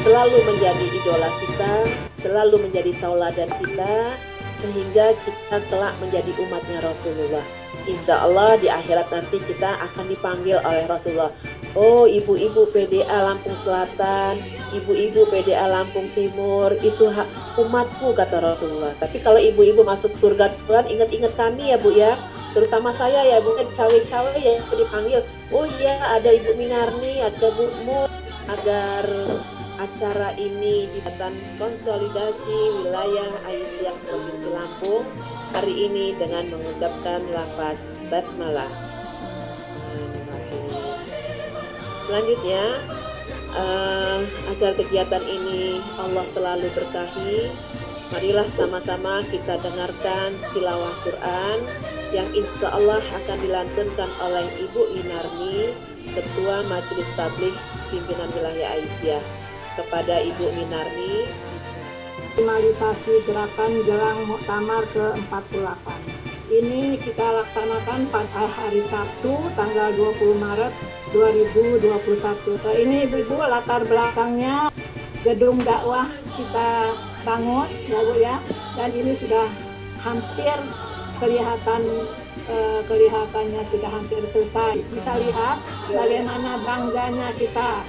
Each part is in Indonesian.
selalu menjadi idola kita, selalu menjadi tauladan kita, sehingga kita kelak menjadi umatnya Rasulullah. Insya Allah di akhirat nanti kita akan dipanggil oleh Rasulullah. Oh, ibu-ibu PDA Lampung Selatan, ibu-ibu PDA Lampung Timur, itu umatku, kata Rasulullah. Tapi kalau ibu-ibu masuk surga Tuhan, ingat-ingat kami ya Bu ya, terutama saya ya Bu, cawe-cawe ya dipanggil. Oh iya, ada Ibu Minarni, ada Bu Mu, agar acara ini diadakan konsolidasi wilayah Aisyah Provinsi Lampung hari ini dengan mengucapkan lafaz basmalah. Selanjutnya, agar kegiatan ini Allah selalu berkahi, marilah sama-sama kita dengarkan tilawah Quran yang insya Allah akan dilantunkan oleh Ibu Minarni, Ketua Majelis Tabligh Pimpinan Wilayah Aisyah. Kepada Ibu Minarni. Finalisasi gerakan Jelang Muktamar ke-48. Ini kita laksanakan pada hari Sabtu tanggal 20 Maret 2021. Ini Ibu-ibu latar belakangnya gedung dakwah kita bangun ya Bu ya. Dan ini sudah hampir kelihatannya sudah hampir selesai. Bisa lihat bagaimana bangganya kita.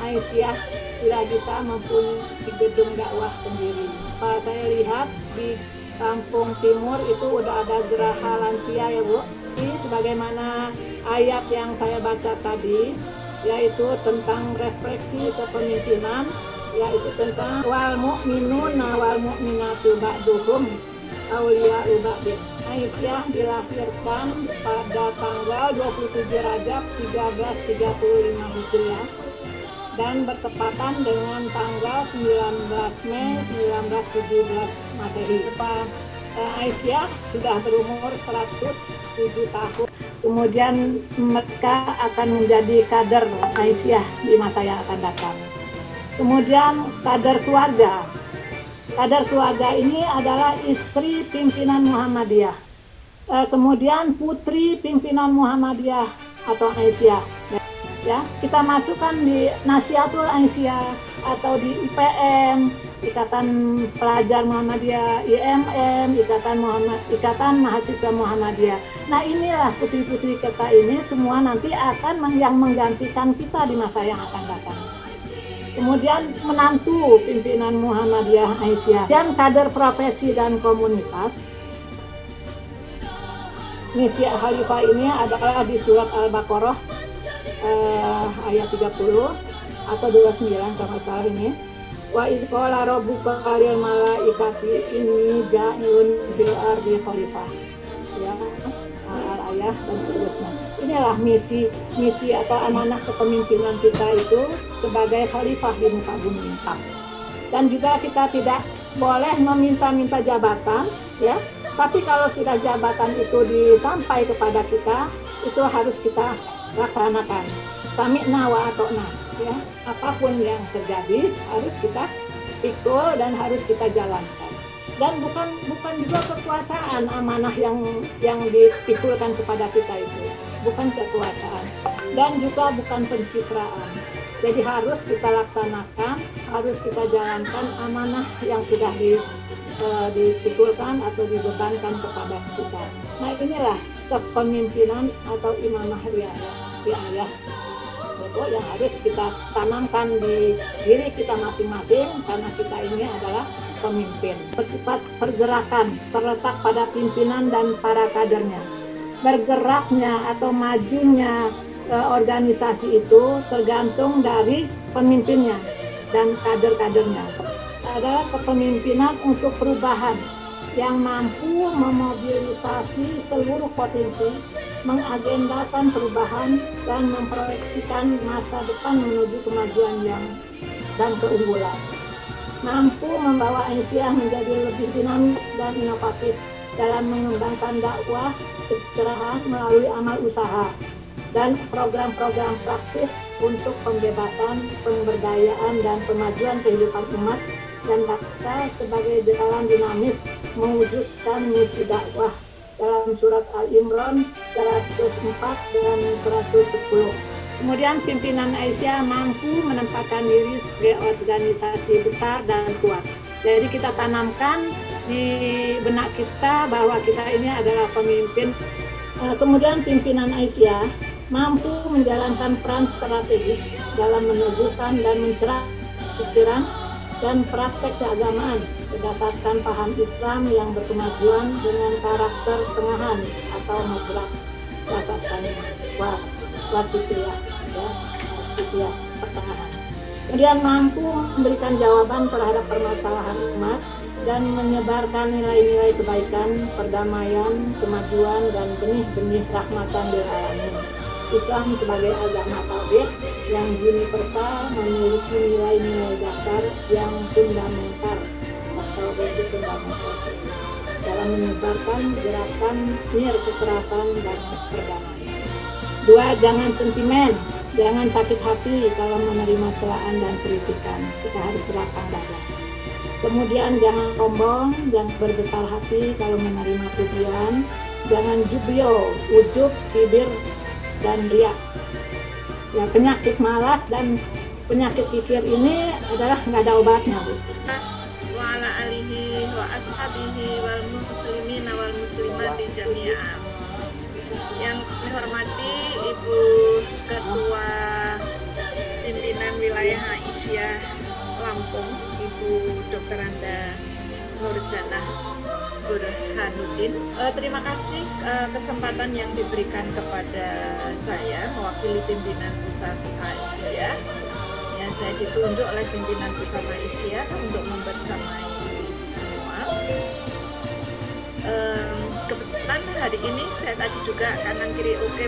Aisyah sudah bisa mempunyai gedung dakwah sendiri. Saya lihat di Lampung Timur itu udah ada geraha lansia ya Bu. Ini sebagaimana ayat yang saya baca tadi, yaitu tentang refleksi kepemimpinan, yaitu tentang wal mu'minuna wal mu'minatu ba'duhum awliya'u ba'din. Aisyah dilahirkan pada tanggal 27 Rajab 1335 Hijriah dan bertepatan dengan tanggal 19 Mei 1917 Masehi. Aisyah sudah berumur 107 tahun. Kemudian mereka akan menjadi kader Aisyah di masa yang akan datang. Kemudian kader keluarga. Kader keluarga ini adalah istri pimpinan Muhammadiyah. Kemudian putri pimpinan Muhammadiyah atau Aisyah. Ya, kita masukkan di Nasihatul Aisyah atau di IPM, Ikatan Pelajar Muhammadiyah, IMM, Ikatan Mahasiswa Muhammadiyah. Nah, inilah putri-putri kita ini semua nanti akan yang menggantikan kita di masa yang akan datang. Kemudian menantu pimpinan Muhammadiyah Aisyah dan kader profesi dan komunitas. Misi Khalifah ini adalah di surat Al-Baqarah ayat 30 atau 29 kalau salah ini. Wa iz qala rabbuka lil malaikati inni ja'ilun fil ardi khalifah. Ya, ayat dan seterusnya. Inilah misi atau amanah kepemimpinan kita itu sebagai khalifah di muka bumi. Dan juga kita tidak boleh meminta-minta jabatan, ya. Tapi kalau sudah jabatan itu disampai kepada kita, itu harus kita laksanakan. Sami'na wa ata'na, ya. Apapun yang terjadi harus kita pikul dan harus kita jalankan. Dan bukan juga kekuasaan amanah yang dipikulkan kepada kita itu. Bukan kekuasaan dan juga bukan pencitraan. Jadi harus kita laksanakan, harus kita jalankan amanah yang sudah dipikulkan atau dibebankan kepada kita. Nah, inilah kepemimpinan atau imamah riayah yang harus kita tanamkan di diri kita masing-masing, karena kita ini adalah pemimpin. Bersifat pergerakan terletak pada pimpinan dan para kadernya. Bergeraknya atau majunya organisasi itu tergantung dari pemimpinnya dan kader-kadernya. Adalah kepemimpinan untuk perubahan yang mampu memobilisasi seluruh potensi, mengagendakan perubahan dan memproyeksikan masa depan menuju kemajuan dan keunggulan. Mampu membawa Aisyah menjadi lebih dinamis dan inovatif dalam mengembangkan dakwah kecerahan melalui amal usaha dan program-program praksis untuk pembebasan, pemberdayaan, dan pemajuan kehidupan umat, dan bangsa sebagai jalan dinamis mewujudkan misi dakwah dalam surat Al-Imran 104 dan 110. Kemudian pimpinan Aisyah mampu menempatkan diri sebagai organisasi besar dan kuat. Jadi kita tanamkan di benak kita bahwa kita ini adalah pemimpin. Kemudian pimpinan Aisyah mampu menjalankan peran strategis dalam menumbuhkan dan mencerahkan pikiran dan praktek keagamaan berdasarkan paham Islam yang berkemajuan dengan karakter tengahan atau moderat wasitiyah, pertengahan. Kemudian mampu memberikan jawaban terhadap permasalahan umat dan menyebarkan nilai-nilai kebaikan, perdamaian, kemajuan, dan benih-benih rahmatan lil alamin. Islam sebagai agama tauhid yang universal memiliki nilai-nilai dasar yang fundamental atau basic fundamental dalam menyebarkan gerakan nir kekerasan dan perdamaian. 2. Jangan sentimen, jangan sakit hati kalau menerima celaan dan kritikan. Kita harus berlapang dada. Kemudian jangan sombong, jangan berbesar hati kalau menerima pujian. Jangan jubio, ujub, kibir, dan riak. Ya, penyakit malas dan penyakit kikir ini adalah nggak ada obatnya, Bu. Wa ala alihi wa ashabihi wal muslimin wal muslimati jami'an. Yang dihormati Ibu Ketua Pimpinan Wilayah Aisyah Lampung, Ibu Dr. Anda Nurjanah Burhanuddin. Terima kasih kesempatan yang diberikan kepada saya mewakili pimpinan pusat Aisyah. Ya, saya ditunjuk oleh pimpinan pusat Aisyah untuk membersamai semua. Kebetulan hari ini saya tadi juga kanan kiri oke,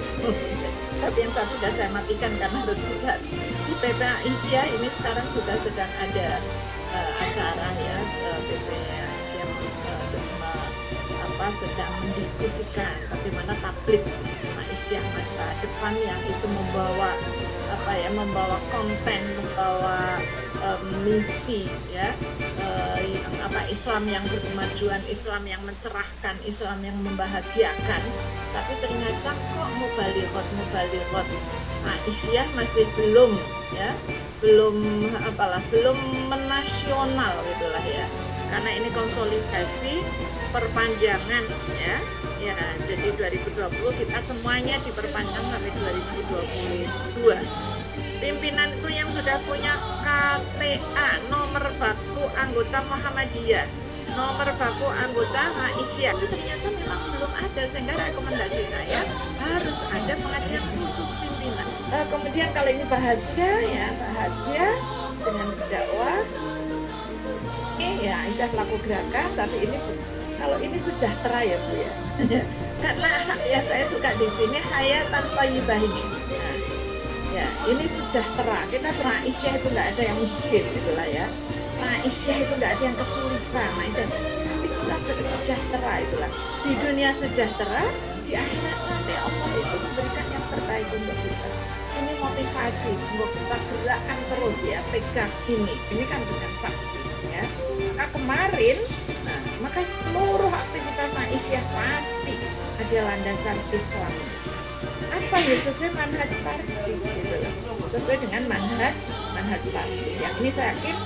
tapi yang satu sudah saya matikan karena harus kerja di PP Aisyah. Ini sekarang juga sedang ada acara ya, PP Aisyah sedang mendiskusikan bagaimana tablik Aisyah masa depan yang itu membawa konten, membawa misi ya, yang Islam yang berkemajuan, Islam yang mencerahkan, Islam yang membahagiakan. Tapi ternyata kok mubalighot Aisyah masih belum menasional gitulah ya, karena ini konsolidasi perpanjangan ya. Jadi 2020 kita semuanya diperpanjang sampai 2022. Pimpinan itu yang sudah punya KTA, nomor baku anggota Muhammadiyah, nomor baku anggota Aisyah, itu ternyata memang belum ada, sehingga rekomendasi saya harus ada pengajian khusus pimpinan. Kemudian kalau ini bahagia dengan berdakwah, ya Aisyah pelaku gerakan, tapi ini kalau ini sejahtera ya Bu ya. Karena ya saya suka di sini hayatan thayyibah ini. Nah, ya ini sejahtera. Kita Aisyah itu nggak ada yang miskin gitulah ya. Aisyah itu nggak ada yang kesulitan. Aisyah, tapi kita bersejahtera itulah. Di dunia sejahtera, di akhirat nanti Allah itu memberikan yang terbaik untuk kita. Ini motivasi untuk kita gerakkan terus ya, pegang ini. Ini kan bukan faksi ya. Maka kemarin, maka seluruh aktivitas Aisyah pasti ada landasan Islam. Apa ya, sesuai manhaj tarjih gitu loh. Sesuai dengan manhaj tarjih. Yang ini saya yakin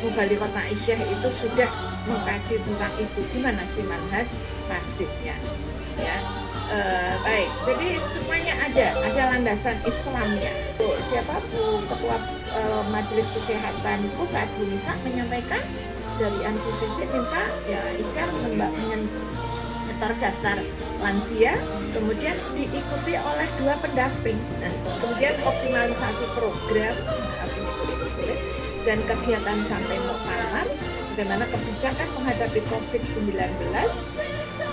Mubalighot Aisyah itu sudah mengkaji tentang itu, gimana sih manhaj tarjihnya ya. Baik, jadi semuanya ada landasan Islamnya. Siapa Ketua Majelis Kesehatan Pusat Bu Nisa menyampaikan dari NCCC minta ya Aisyah daftar lansia, kemudian diikuti oleh 2 pendamping. Nah, kemudian optimalisasi program tulis dan kegiatan sampai muktamar, bagaimana kebijakan menghadapi COVID-19,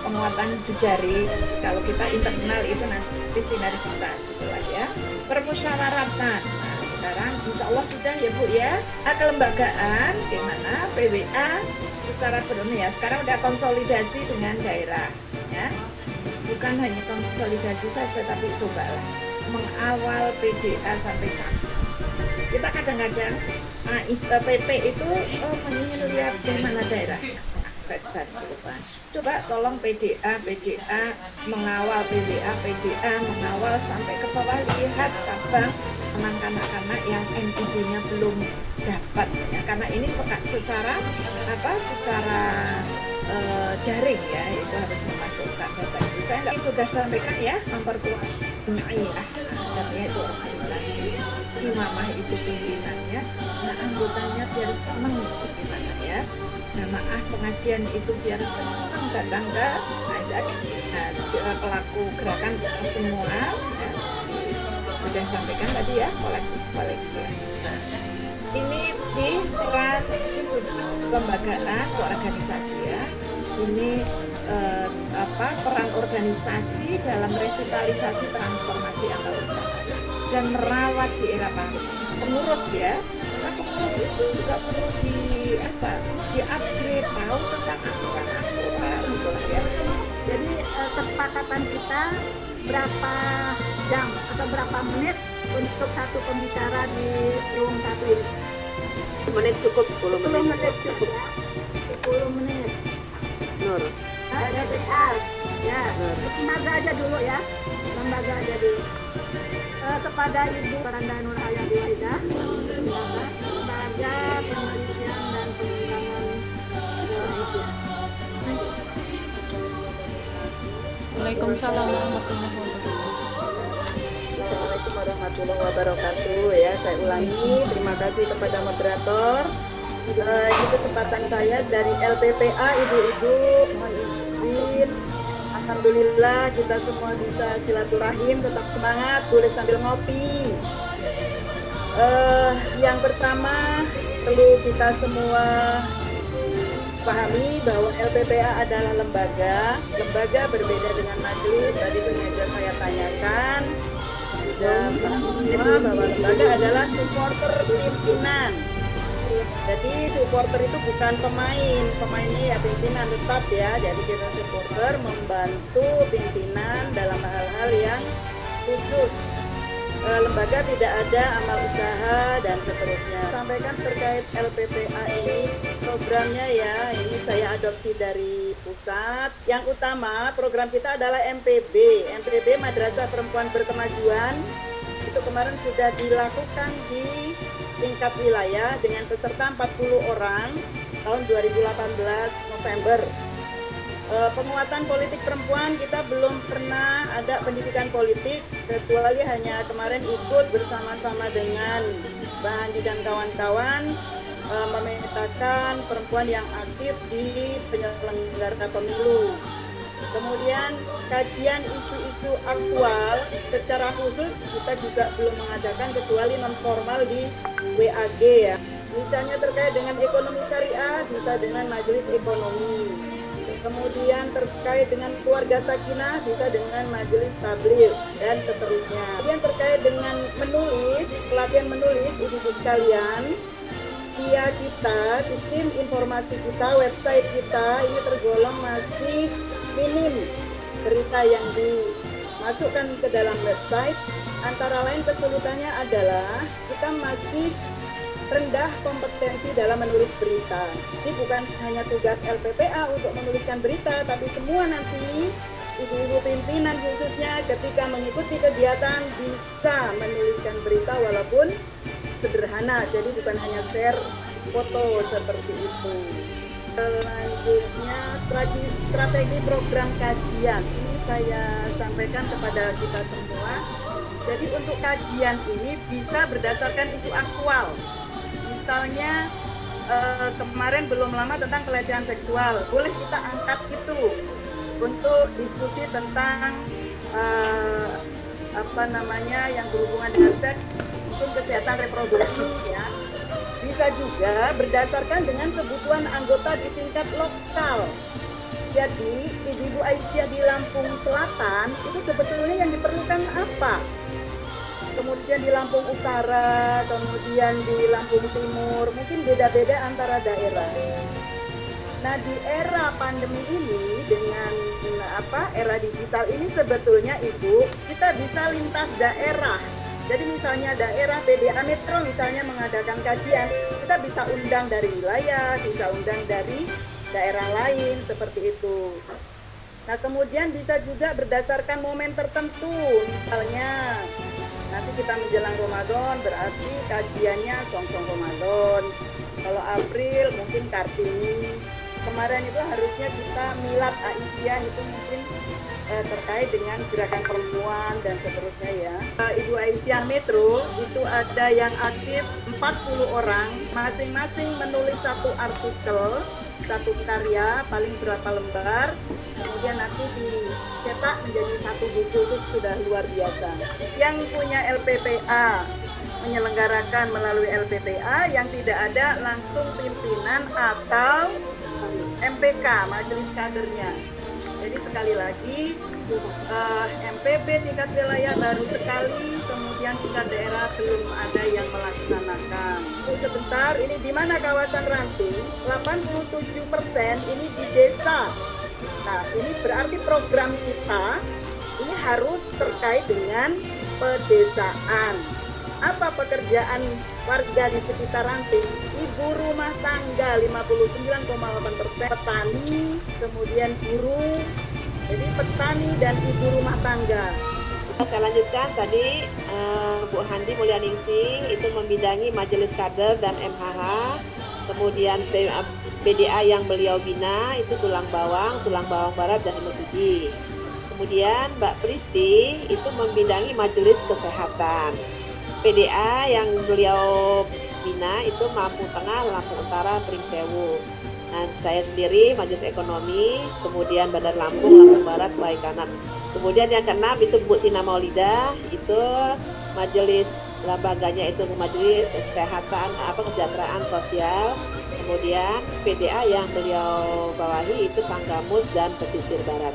penguatan jejari, kalau kita internal itu nanti sinergitas itulah ya, permusyawaratan. Nah, sekarang insya Allah sudah ya Bu ya, kelembagaan gimana PWA secara ya sekarang udah konsolidasi dengan daerah ya, bukan hanya konsolidasi saja tapi cobalah mengawal PDA sampai cabang. Kita kadang-kadang PP itu ingin lihat bagaimana daerah akses bantuan. Coba tolong PDA mengawal PDA mengawal sampai ke bawah, lihat cabang teman kanak-kanak yang NIB-nya belum dapat ya, karena ini secara daring ya, itu harus memasukkan data itu. Saya sudah sampaikan ya, memperkuat jemaah, namanya itu organisasi, imamah itu pimpinannya, nah anggotanya biar senang gimana ya, jamaah pengajian itu biar senang datang ke pelaku gerakan kita semua ya, sudah sampaikan tadi ya, kolektif. Ini di peran ini sudah kelembagaan organisasi ya. Ini peran organisasi dalam revitalisasi transformasi antar usaha dan merawat di era baru. Pengurus ya, karena pengurus itu juga perlu di-upgrade, tahu tentang aturan gitu lah ya. Jadi kesepakatan kita berapa jam atau berapa menit untuk satu pembicara di room 1 ini? 10 menit cukup, 10 10 menit. menit cukup ya? 10 menit. Nur. Ya, lembaga aja dulu ya. Lembaga aja dulu. Kepada Ibu Faranda Nur Hayati Waidah, lembaga penelitian dan pengembangan Indonesia. Waalaikumsalam warahmatullahi wabarakatuh. Assalamualaikum warahmatullahi wabarakatuh ya. Saya ulangi, terima kasih kepada moderator. Ini kesempatan saya dari LPPA, ibu-ibu mohon izin. Alhamdulillah kita semua bisa silaturahim, tetap semangat, boleh sambil ngopi. Yang pertama perlu kita semua pahami bahwa LPPA adalah lembaga berbeda dengan majelis. Tadi sengaja saya tanyakan, sudah paham semua bahwa lembaga adalah supporter pimpinan. Jadi supporter itu bukan pemainnya ya pimpinan tetap ya. Jadi kita supporter membantu pimpinan dalam hal-hal yang khusus. Lembaga tidak ada amal usaha dan seterusnya. Sampaikan terkait LPPA ini programnya ya, ini saya adopsi dari pusat. Yang utama program kita adalah MPB Madrasah Perempuan Berkemajuan. Itu kemarin sudah dilakukan di tingkat wilayah dengan peserta 40 orang tahun 2018 November. Penguatan politik perempuan, kita belum pernah ada pendidikan politik kecuali hanya kemarin ikut bersama-sama dengan Mbak Handi dan kawan-kawan memetakan perempuan yang aktif di penyelenggara pemilu. Kemudian kajian isu-isu aktual secara khusus kita juga belum mengadakan kecuali non formal di WAG ya. Misalnya terkait dengan ekonomi syariah bisa dengan majelis ekonomi. Kemudian terkait dengan keluarga sakinah bisa dengan majelis tabligh dan seterusnya. Kemudian terkait dengan menulis, pelatihan menulis ibu-ibu sekalian, SIA kita, sistem informasi kita, website kita ini tergolong masih minim berita yang dimasukkan ke dalam website. Antara lain kesulitannya adalah kita masih rendah kompetensi dalam menulis berita. Ini bukan hanya tugas LPPA untuk menuliskan berita, tapi semua nanti ibu-ibu pimpinan khususnya ketika mengikuti kegiatan bisa menuliskan berita walaupun sederhana. Jadi bukan hanya share foto seperti itu. Selanjutnya strategi program kajian ini saya sampaikan kepada kita semua. Jadi untuk kajian ini bisa berdasarkan isu aktual. Misalnya kemarin belum lama tentang pelecehan seksual, boleh kita angkat itu untuk diskusi tentang yang berhubungan dengan seks, mungkin kesehatan reproduksi ya. Bisa juga berdasarkan dengan kebutuhan anggota di tingkat lokal. Jadi Ibu Aisyah di Lampung Selatan itu sebetulnya yang diperlukan apa? Kemudian di Lampung Utara, kemudian di Lampung Timur, mungkin beda-beda antara daerah. Nah di era pandemi ini dengan era digital ini sebetulnya Ibu, kita bisa lintas daerah. Jadi misalnya daerah PDA Metro misalnya mengadakan kajian, kita bisa undang dari wilayah, bisa undang dari daerah lain seperti itu. Nah kemudian bisa juga berdasarkan momen tertentu, misalnya Nanti kita menjelang Ramadan berarti kajiannya Song-Song Ramadan. Kalau April mungkin Kartini. Kemarin itu harusnya kita Milad Aisyah, itu mungkin terkait dengan gerakan perempuan dan seterusnya ya. Ibu Aisyah Metro itu ada yang aktif 40 orang, masing-masing menulis satu artikel, satu karya, paling berapa lembar, kemudian nanti dicetak menjadi satu buku, itu sudah luar biasa. Yang punya LPPA menyelenggarakan melalui LPPA, yang tidak ada langsung pimpinan atau MPK, majelis kadernya. Jadi sekali lagi MPB tingkat wilayah baru sekali, kemudian tingkat daerah belum ada yang melaksanakan. Sebentar, ini di mana kawasan ranting? 87% ini di desa. Nah, ini berarti program kita ini harus terkait dengan pedesaan. Apa pekerjaan warga di sekitar ranting? Ibu rumah tangga 59,8%, petani, kemudian buruh. Jadi petani dan ibu rumah tangga. Saya lanjutkan tadi Bu Handi Mulyaningsih itu membidangi Majelis Kader dan MHH. Kemudian PDA yang beliau bina itu tulang bawang barat dan Ilmu. Kemudian Mbak Pristi itu membidangi Majelis Kesehatan. PDA yang beliau bina itu Lampung Tengah, Lampung Utara, Pringsewu. Nah, saya sendiri Majelis Ekonomi, kemudian Bandar Lampung, Lampung Barat, Baikanan. Kemudian yang keenam itu Bu Tina Maulidah, itu majelis lembaganya itu Majelis Kesehatan Kesejahteraan Sosial. Kemudian PDA yang beliau bawahi itu Tanggamus dan Pesisir Barat.